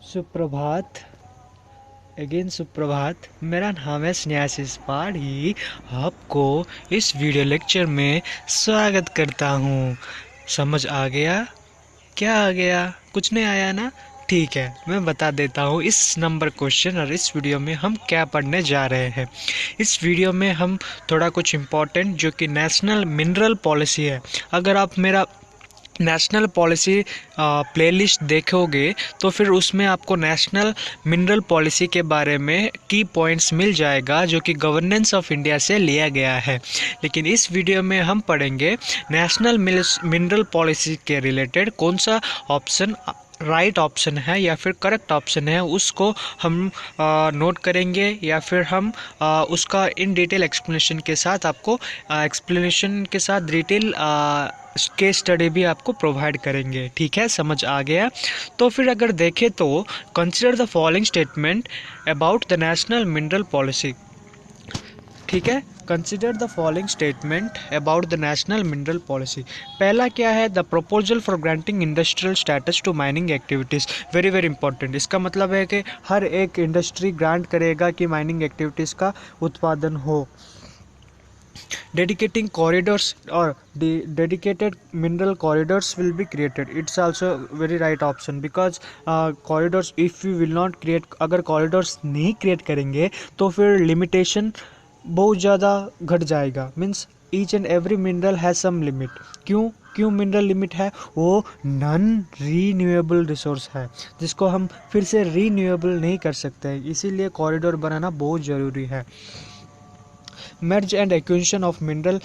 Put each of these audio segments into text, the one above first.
सुप्रभात। अगेन सुप्रभात। मेरा नाम है स्नेहाशीष पाठी। आपको इस वीडियो लेक्चर में स्वागत करता हूँ। समझ आ गया? क्या आ गया? कुछ नहीं आया ना? ठीक है, मैं बता देता हूँ इस नंबर क्वेश्चन और इस वीडियो में हम क्या पढ़ने जा रहे हैं। इस वीडियो में हम थोड़ा कुछ इम्पोर्टेंट जो कि नेशनल मिनरल पॉलिसी है। अगर आप मेरा नेशनल पॉलिसी प्लेलिस्ट देखोगे तो फिर उसमें आपको नेशनल मिनरल पॉलिसी के बारे में की पॉइंट्स मिल जाएगा जो कि गवर्नेंस ऑफ इंडिया से लिया गया है। लेकिन इस वीडियो में हम पढ़ेंगे नेशनल मिनरल पॉलिसी के रिलेटेड कौन सा ऑप्शन राइट ऑप्शन है या फिर करेक्ट ऑप्शन है, उसको हम नोट करेंगे या फिर हम उसका इन डिटेल एक्सप्लेनेशन के साथ आपको एक्सप्लेनेशन के साथ डिटेल केस स्टडी भी आपको प्रोवाइड करेंगे। ठीक है, समझ आ गया? तो फिर अगर देखें तो consider the following statement about the national mineral policy. ठीक है, consider the following statement about the national mineral policy. पहला क्या है? The proposal for granting industrial status to mining activities. Very very important. इसका मतलब है कि हर एक इंडस्ट्री ग्रांट करेगा कि माइनिंग एक्टिविटीज़ का उत्पादन हो। Dedicating corridors or dedicated mineral corridors will be created. It's also very right option because corridors if we will not create, अगर corridors नहीं create करेंगे तो फिर limitation बहुत ज़्यादा घट जाएगा। Means each and every mineral has some limit. क्यों मिनरल लिमिट है? वो नॉन रीन्यूएबल रिसोर्स है जिसको हम फिर से रीन्यूएबल नहीं कर सकते, इसीलिए कॉरिडोर बनाना बहुत ज़रूरी है। Merge and acquisition of mineral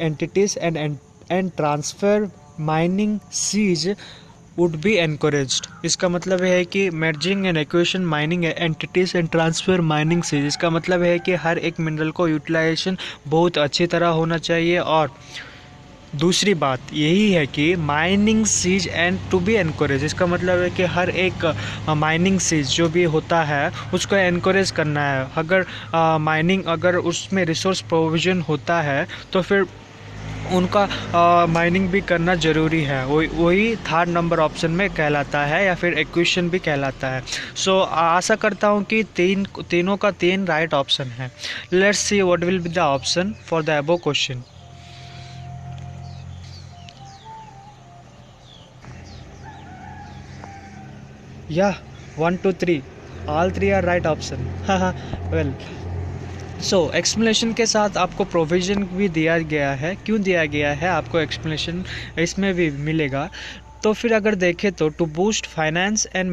entities and transfer mining seas would be encouraged। इसका मतलब है कि merging and acquisition mining entities and transfer mining seas, इसका मतलब है कि हर एक मिनरल को यूटिलाइजेशन बहुत अच्छी तरह होना चाहिए। और दूसरी बात यही है कि mining cease and to be encourage, इसका मतलब है कि हर एक माइनिंग सीज जो भी होता है उसको एनकरेज करना है। अगर माइनिंग अगर उसमें रिसोर्स प्रोविजन होता है तो फिर उनका माइनिंग भी करना ज़रूरी है। वही थर्ड नंबर ऑप्शन में कहलाता है या फिर एक्विजिशन भी कहलाता है। सो आशा करता हूँ कि तीनों का तीन राइट ऑप्शन है। Let's see what will be the option for the above question. Yeah, 1, 2, 3. All three are right option. Well, so explanation के साथ आपको प्रोविज़न भी दिया गया है। क्यों दिया गया है आपको एक्सप्लेनेशन इसमें भी मिलेगा। तो फिर अगर देखें तो to boost finance and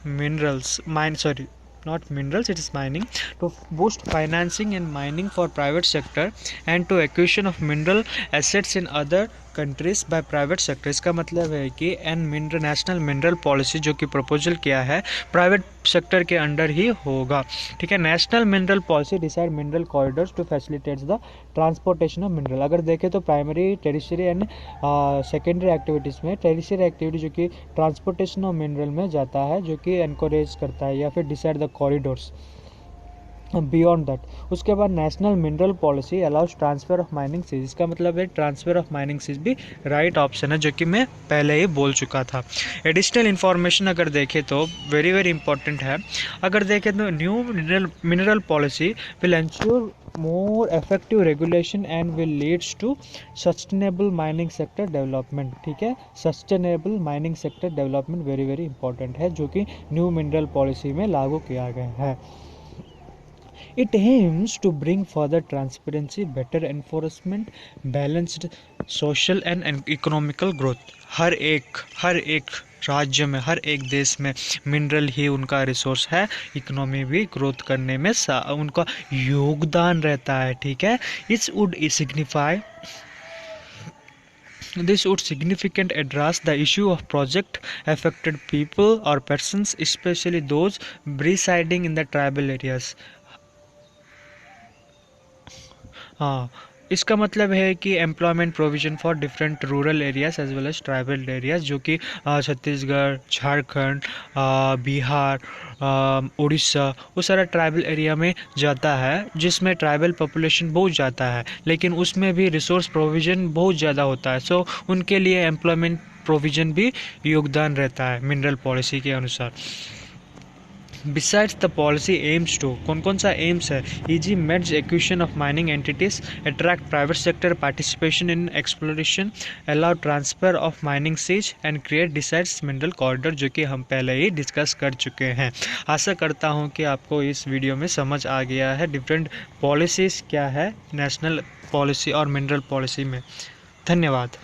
minerals mine sorry not minerals, it is mining, to boost financing and mining for private sector and to acquisition of mineral assets in other countries by private sector. इसका मतलब है कि national mineral policy जो कि proposal किया है private sector के under ही होगा। ठीक है, national mineral policy decide mineral corridors to facilitate the transportation of mineral. अगर देखें तो primary tertiary and secondary activities में टेरिशरी एक्टिविटी जो कि ट्रांसपोर्टेशन ऑफ मिनरल में जाता है, जो कि एनकरेज करता है या फिर decide the corridors beyond that. उसके बाद national mineral policy allows transfer of mining cease. इसका मतलब है ट्रांसफर ऑफ माइनिंग सीज भी राइट ऑप्शन है जो कि मैं पहले ही बोल चुका था। एडिशनल इन्फॉर्मेशन अगर देखें तो वेरी वेरी इंपॉर्टेंट है। अगर देखें तो new mineral policy will ensure more effective regulation and will leads to sustainable mining sector development। ठीक है, sustainable mining sector development very very important है जो कि न्यू मिनरल पॉलिसी में लागू किया गया है। It aims to bring further transparency, better enforcement, balanced social and economical growth। हर एक राज्य में, हर एक देश में मिनरल ही उनका रिसोर्स है। इकोनॉमी भी ग्रोथ करने में उनका योगदान रहता है। ठीक है, This would significantly address the issue of project affected people or persons, especially those residing in the tribal areas। हाँ, इसका मतलब है कि employment provision for different rural areas as well as tribal areas, जो कि छत्तीसगढ़, झारखंड, बिहार, उड़ीसा, वो सारा ट्राइबल एरिया में जाता है, जिसमें ट्राइबल पॉपुलेशन बहुत ज़्यादा है, लेकिन उसमें भी रिसोर्स प्रोविज़न बहुत ज़्यादा होता है। सो उनके लिए एम्प्लॉयमेंट प्रोविज़न भी योगदान रहता है मिनरल पॉलिसी के अनुसार। Besides the policy aims to, कौन कौन सा एम्स है? easy merge acquisition of mining entities, attract private sector participation in exploration, allow transfer of mining siege and create decides mineral corridor, जो कि हम पहले ही डिस्कस कर चुके हैं। आशा करता हूँ कि आपको इस वीडियो में समझ आ गया है डिफरेंट पॉलिसीज़ क्या है नेशनल पॉलिसी और मिनरल पॉलिसी में। धन्यवाद।